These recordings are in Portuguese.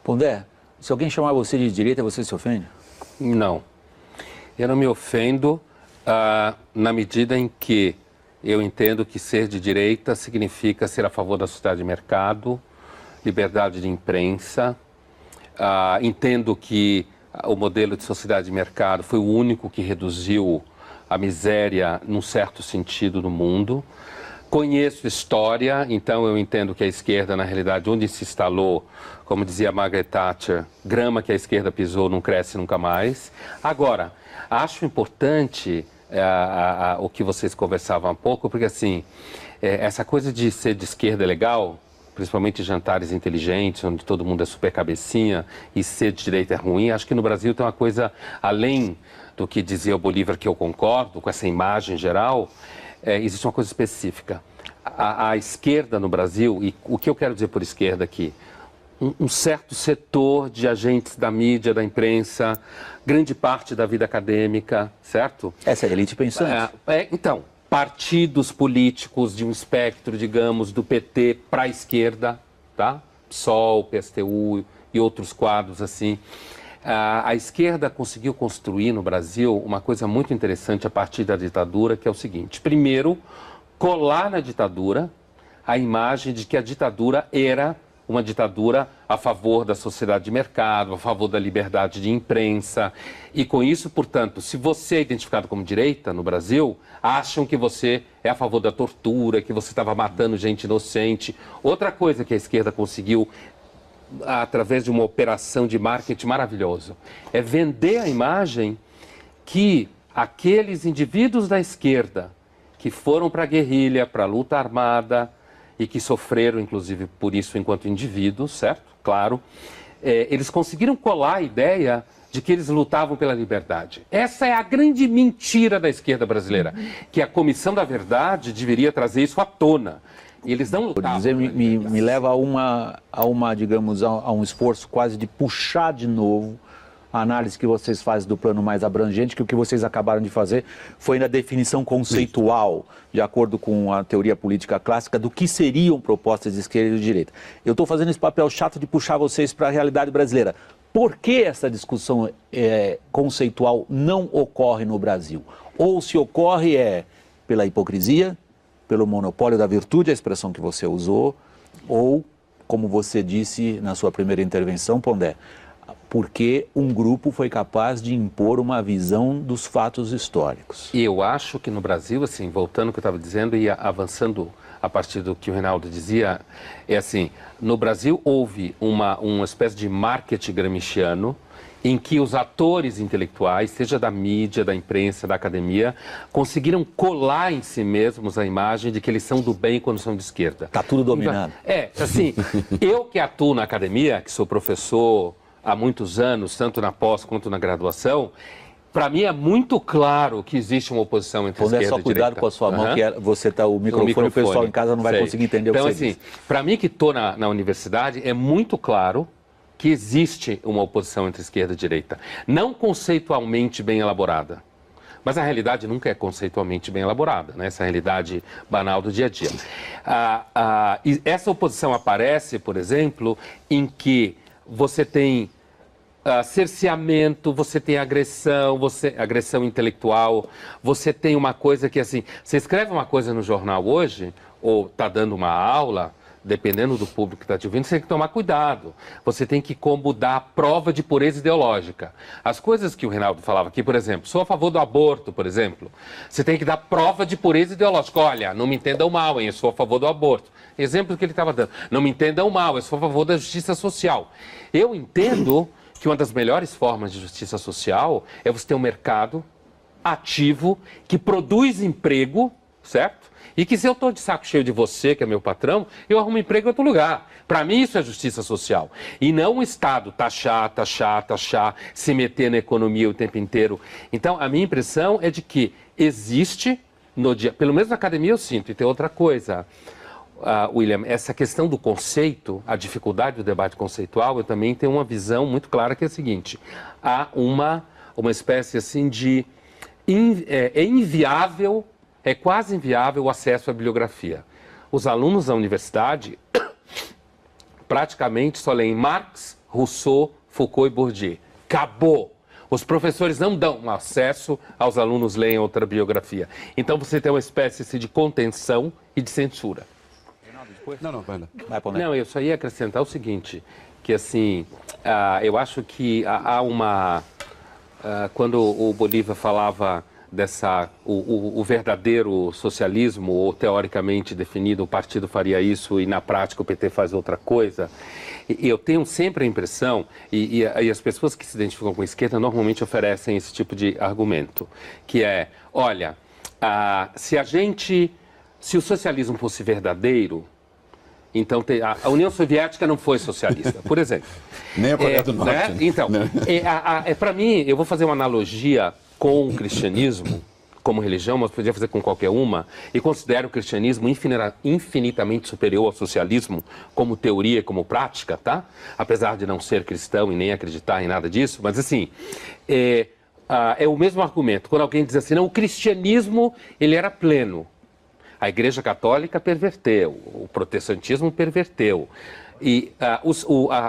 Pondé, se alguém chamar você de direita, você se ofende? Não. Eu não me ofendo na medida em que eu entendo que ser de direita significa ser a favor da sociedade de mercado, liberdade de imprensa. Entendo que o modelo de sociedade de mercado foi o único que reduziu a miséria, num certo sentido, no mundo. Conheço história, então eu entendo que a esquerda, na realidade, onde se instalou, como dizia Margaret Thatcher, grama que a esquerda pisou não cresce nunca mais. Agora, acho importante o que vocês conversavam há pouco, porque assim, essa coisa de ser de esquerda é legal, principalmente jantares inteligentes, onde todo mundo é super cabecinha, e ser de direita é ruim. Acho que no Brasil tem uma coisa, além do que dizia o Bolívar, que eu concordo, com essa imagem geral, existe uma coisa específica. A esquerda no Brasil, e o que eu quero dizer por esquerda aqui, um certo setor de agentes da mídia, da imprensa, grande parte da vida acadêmica, certo? Essa é a elite pensante. Então, partidos políticos de um espectro, digamos, do PT para a esquerda, tá? PSOL, PSTU e outros quadros assim. A esquerda conseguiu construir no Brasil uma coisa muito interessante a partir da ditadura, que é o seguinte: primeiro, colar na ditadura a imagem de que a ditadura era uma ditadura a favor da sociedade de mercado, a favor da liberdade de imprensa. E com isso, portanto, se você é identificado como direita no Brasil, acham que você é a favor da tortura, que você estava matando gente inocente. Outra coisa que a esquerda conseguiu, através de uma operação de marketing maravilhoso, é vender a imagem que aqueles indivíduos da esquerda que foram para a guerrilha, para a luta armada, e que sofreram, inclusive, por isso enquanto indivíduos, certo? Claro. Eles conseguiram colar a ideia de que eles lutavam pela liberdade. Essa é a grande mentira da esquerda brasileira, que a Comissão da Verdade deveria trazer isso à tona. E eles não lutavam. Dizer, me leva digamos, a um esforço quase de puxar de novo a análise que vocês fazem do plano mais abrangente, que o que vocês acabaram de fazer foi na definição conceitual, de acordo com a teoria política clássica, do que seriam propostas de esquerda e de direita. Eu estou fazendo esse papel chato de puxar vocês para a realidade brasileira. Por que essa discussão conceitual não ocorre no Brasil? Ou se ocorre pela hipocrisia, pelo monopólio da virtude, a expressão que você usou, ou, como você disse na sua primeira intervenção, Pondé, porque um grupo foi capaz de impor uma visão dos fatos históricos. E eu acho que no Brasil, assim, voltando ao que eu estava dizendo e avançando a partir do que o Reinaldo dizia, é assim, no Brasil houve uma espécie de marketing gramsciano em que os atores intelectuais, seja da mídia, da imprensa, da academia, conseguiram colar em si mesmos a imagem de que eles são do bem quando são de esquerda. Está tudo dominado. Assim, eu que atuo na academia, que sou professor há muitos anos, tanto na pós quanto na graduação, para mim é muito claro que existe uma oposição entre esquerda e direita. Só cuidado com a sua mão, que você está o microfone, o pessoal em casa não vai conseguir entender o que você diz. Então, assim, para mim que estou na universidade, é muito claro que existe uma oposição entre esquerda e direita. Não conceitualmente bem elaborada, mas a realidade nunca é conceitualmente bem elaborada, né? Essa realidade banal do dia a dia. E essa oposição aparece, por exemplo, em que você tem cerceamento, você tem agressão, agressão intelectual, você tem uma coisa que, assim, você escreve uma coisa no jornal hoje, ou está dando uma aula, dependendo do público que está te ouvindo, você tem que tomar cuidado. Você tem que como dar prova de pureza ideológica. As coisas que o Reinaldo falava aqui, por exemplo, sou a favor do aborto, por exemplo, você tem que dar prova de pureza ideológica. Olha, não me entendam mal, hein? Eu sou a favor do aborto. Exemplo que ele estava dando. Não me entendam mal, eu sou a favor da justiça social. Eu entendo que uma das melhores formas de justiça social é você ter um mercado ativo que produz emprego, certo? E que se eu estou de saco cheio de você, que é meu patrão, eu arrumo emprego em outro lugar. Para mim isso é justiça social. E não o Estado taxar, se meter na economia o tempo inteiro. Então a minha impressão é de que existe, pelo menos na academia eu sinto, e tem outra coisa, William, essa questão do conceito, a dificuldade do debate conceitual, eu também tenho uma visão muito clara que é a seguinte: há uma espécie assim de... é inviável, é quase inviável o acesso à bibliografia. Os alunos da universidade praticamente só leem Marx, Rousseau, Foucault e Bourdieu. Acabou. Os professores não dão acesso aos alunos lerem outra biografia. Então você tem uma espécie de contenção e de censura. Não, vai lá. Não, eu só ia acrescentar o seguinte, que assim, eu acho que há uma... quando o Bolívar falava o verdadeiro socialismo, ou teoricamente definido, o partido faria isso e na prática o PT faz outra coisa, eu tenho sempre a impressão, e as pessoas que se identificam com a esquerda normalmente oferecem esse tipo de argumento, que é, olha, se o socialismo fosse verdadeiro, então a União Soviética não foi socialista, por exemplo. Nem a Coreia do Norte. Né? Então, para mim, eu vou fazer uma analogia com o cristianismo, como religião, mas podia fazer com qualquer uma, e considero o cristianismo infinitamente superior ao socialismo como teoria e como prática, tá? Apesar de não ser cristão e nem acreditar em nada disso, mas assim, é o mesmo argumento. Quando alguém diz assim, não, o cristianismo, ele era pleno. A Igreja Católica perverteu, o protestantismo perverteu. E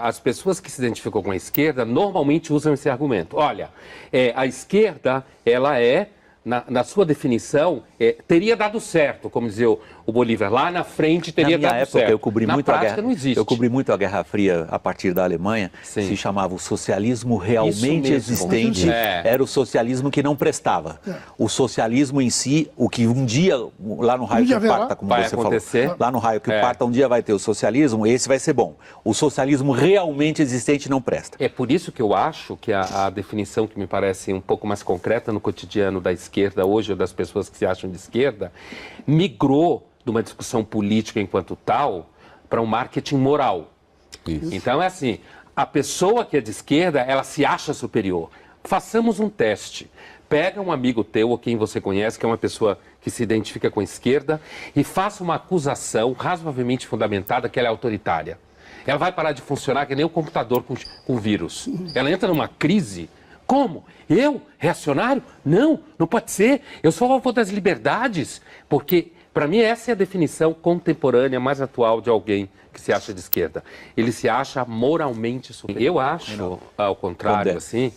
as pessoas que se identificam com a esquerda normalmente usam esse argumento. Olha, a esquerda, ela na sua definição, teria dado certo, como dizia o Bolívar, lá na frente teria dado certo. Eu cobri muito a guerra, não existe. Eu cobri muito a Guerra Fria a partir da Alemanha. Sim. Se chamava o socialismo realmente existente, era o socialismo que não prestava. O socialismo em si, o que um dia, lá no raio que parta, como vai você acontecer. falou, lá no raio que parta, um dia vai ter o socialismo, esse vai ser bom. O socialismo realmente existente não presta. É por isso que eu acho que a definição que me parece um pouco mais concreta no cotidiano da esquerda hoje, ou das pessoas que se acham de esquerda, migrou de uma discussão política enquanto tal para um marketing moral. Isso. Então é assim, a pessoa que é de esquerda, ela se acha superior. Façamos um teste. Pega um amigo teu ou quem você conhece, que é uma pessoa que se identifica com a esquerda, e faça uma acusação razoavelmente fundamentada que ela é autoritária. Ela vai parar de funcionar que nem o computador com vírus. Ela entra numa crise. Como? Eu? Reacionário? Não, não pode ser. Eu sou a favor das liberdades. Porque, para mim, essa é a definição contemporânea mais atual de alguém que se acha de esquerda. Ele se acha moralmente superior. Eu acho, ao contrário, assim,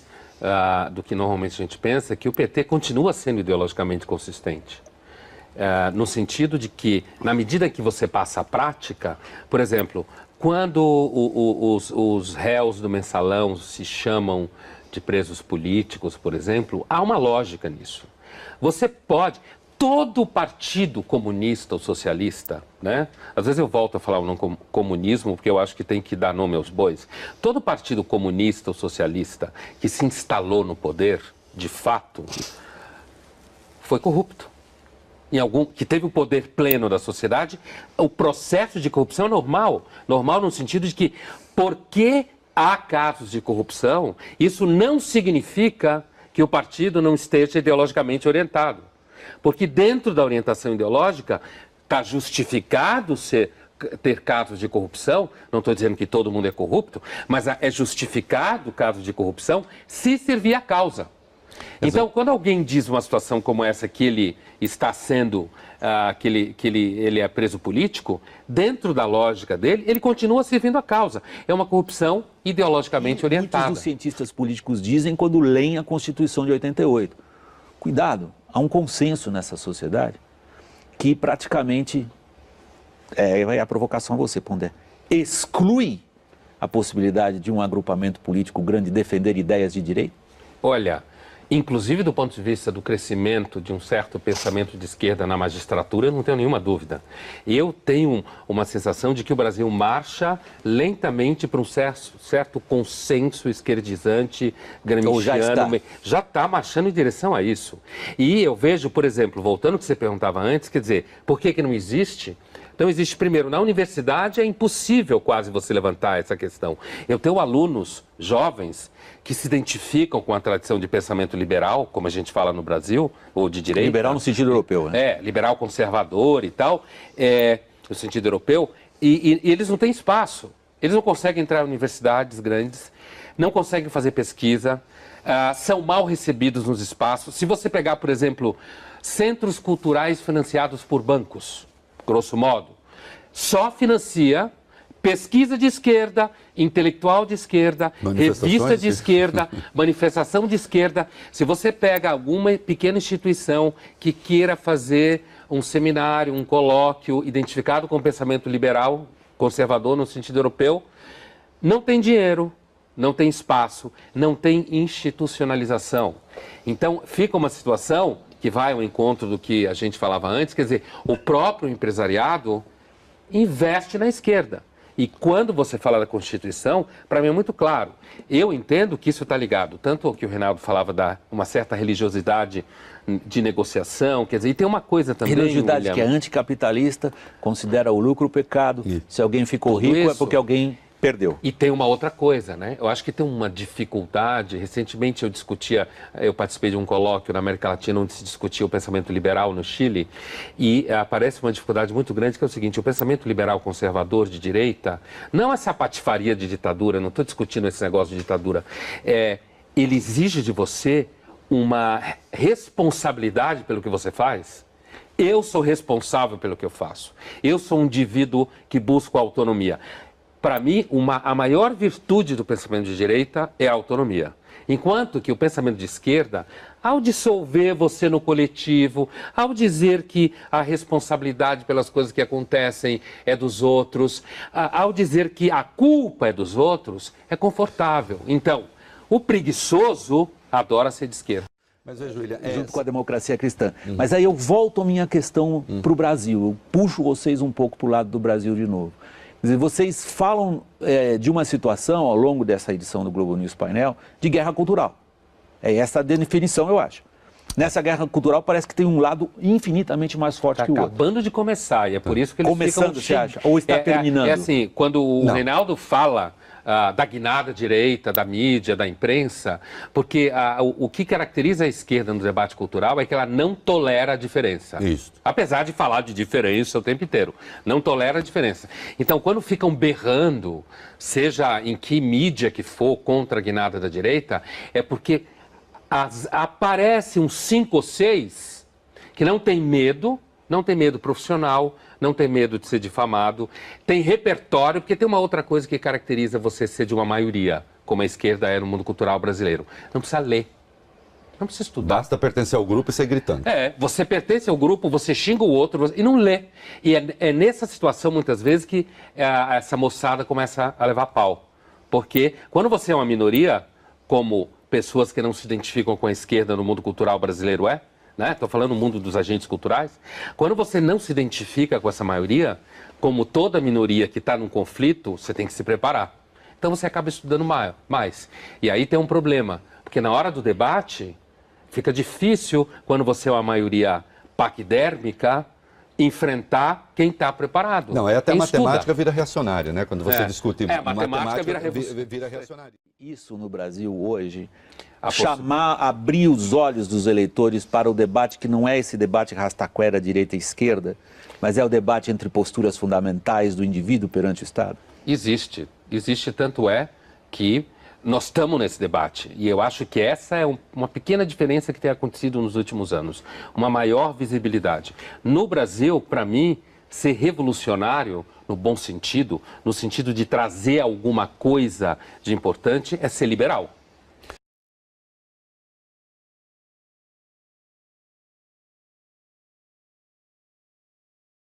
do que normalmente a gente pensa, que o PT continua sendo ideologicamente consistente. No sentido de que, na medida que você passa a prática, por exemplo, quando os réus do mensalão se chamam de presos políticos, por exemplo, há uma lógica nisso. Você pode... Todo partido comunista ou socialista, né? Às vezes eu volto a falar o nome comunismo, porque eu acho que tem que dar nome aos bois. Todo partido comunista ou socialista que se instalou no poder, de fato, foi corrupto. Que teve o poder pleno da sociedade, o processo de corrupção é normal. Normal no sentido de que, porque há casos de corrupção, isso não significa que o partido não esteja ideologicamente orientado. Porque dentro da orientação ideológica está justificado ter casos de corrupção, não estou dizendo que todo mundo é corrupto, mas é justificado o caso de corrupção se servir a causa. Então, quando alguém diz uma situação como essa, que ele está sendo, que ele é preso político, dentro da lógica dele, ele continua servindo a causa. É uma corrupção ideologicamente orientada. Muitos dos cientistas políticos dizem quando leem a Constituição de 88. Cuidado, há um consenso nessa sociedade que praticamente, vai a provocação a você, Pondé, exclui a possibilidade de um agrupamento político grande defender ideias de direita? Olha... Inclusive do ponto de vista do crescimento de um certo pensamento de esquerda na magistratura, eu não tenho nenhuma dúvida. Eu tenho uma sensação de que o Brasil marcha lentamente para um certo consenso esquerdizante, gramsciano. Já está marchando em direção a isso. E eu vejo, por exemplo, voltando ao que você perguntava antes, quer dizer, por que não existe? Então existe, primeiro, na universidade é impossível quase você levantar essa questão. Eu tenho alunos jovens que se identificam com a tradição de pensamento liberal, como a gente fala no Brasil, ou de direita. Liberal no sentido europeu, né? Liberal conservador e tal, no sentido europeu, e eles não têm espaço. Eles não conseguem entrar em universidades grandes, não conseguem fazer pesquisa, são mal recebidos nos espaços. Se você pegar, por exemplo, centros culturais financiados por bancos, grosso modo, só financia pesquisa de esquerda, intelectual de esquerda, revista de esquerda, manifestação de esquerda. Se você pega alguma pequena instituição que queira fazer um seminário, um colóquio identificado com o pensamento liberal, conservador no sentido europeu, não tem dinheiro, não tem espaço, não tem institucionalização. Então, fica uma situação que vai ao encontro do que a gente falava antes, quer dizer, o próprio empresariado investe na esquerda. E quando você fala da Constituição, para mim é muito claro. Eu entendo que isso está ligado, tanto ao que o Reinaldo falava da uma certa religiosidade de negociação, quer dizer, e tem uma coisa também... Religiosidade William, que é anticapitalista, considera o lucro o pecado, se alguém ficou rico é porque alguém perdeu. E tem uma outra coisa, né? Eu acho que tem uma dificuldade. Recentemente eu participei de um colóquio na América Latina onde se discutia o pensamento liberal no Chile e aparece uma dificuldade muito grande que é o seguinte: o pensamento liberal conservador de direita, não essa patifaria de ditadura, não estou discutindo esse negócio de ditadura, ele exige de você uma responsabilidade pelo que você faz. Eu sou responsável pelo que eu faço. Eu sou um indivíduo que busca autonomia. Para mim, a maior virtude do pensamento de direita é a autonomia. Enquanto que o pensamento de esquerda, ao dissolver você no coletivo, ao dizer que a responsabilidade pelas coisas que acontecem é dos outros, ao dizer que a culpa é dos outros, é confortável. Então, o preguiçoso adora ser de esquerda. Mas veja, William, junto com a democracia cristã. Mas aí eu volto a minha questão para o Brasil. Eu puxo vocês um pouco para o lado do Brasil de novo. Quer dizer, vocês falam de uma situação, ao longo dessa edição do Globo News Painel, de guerra cultural. É essa a definição, eu acho. Nessa guerra cultural parece que tem um lado infinitamente mais forte que o outro. Está acabando de começar, e é por isso que eles começando, você acha? Ou está terminando? É assim, quando o Reinaldo fala da guinada direita, da mídia, da imprensa, porque o que caracteriza a esquerda no debate cultural é que ela não tolera a diferença. Isso. Apesar de falar de diferença o tempo inteiro. Não tolera a diferença. Então, quando ficam berrando, seja em que mídia que for contra a guinada da direita, é porque aparece uns 5 ou 6 que não tem medo profissional, não tem medo de ser difamado, tem repertório, porque tem uma outra coisa que caracteriza você ser de uma maioria, como a esquerda é no mundo cultural brasileiro. Não precisa ler, não precisa estudar. Basta pertencer ao grupo e sair gritando. Você pertence ao grupo, você xinga o outro e não lê. E é nessa situação, muitas vezes, que essa moçada começa a levar pau. Porque quando você é uma minoria, como pessoas que não se identificam com a esquerda no mundo cultural brasileiro Estou falando no mundo dos agentes culturais. Quando você não se identifica com essa maioria, como toda minoria que está num conflito, você tem que se preparar. Então você acaba estudando mais. E aí tem um problema, porque na hora do debate, fica difícil, quando você é uma maioria paquidérmica, enfrentar quem está preparado. Não, até a matemática vira reacionária, né? Quando você discute matemática vira reacionária. Isso no Brasil hoje, abrir os olhos dos eleitores para o debate que não é esse debate rastaquera direita e esquerda, mas é o debate entre posturas fundamentais do indivíduo perante o Estado? Existe, tanto é que nós estamos nesse debate. E eu acho que essa é uma pequena diferença que tem acontecido nos últimos anos. Uma maior visibilidade. No Brasil, para mim, ser revolucionário, no bom sentido, no sentido de trazer alguma coisa de importante, é ser liberal.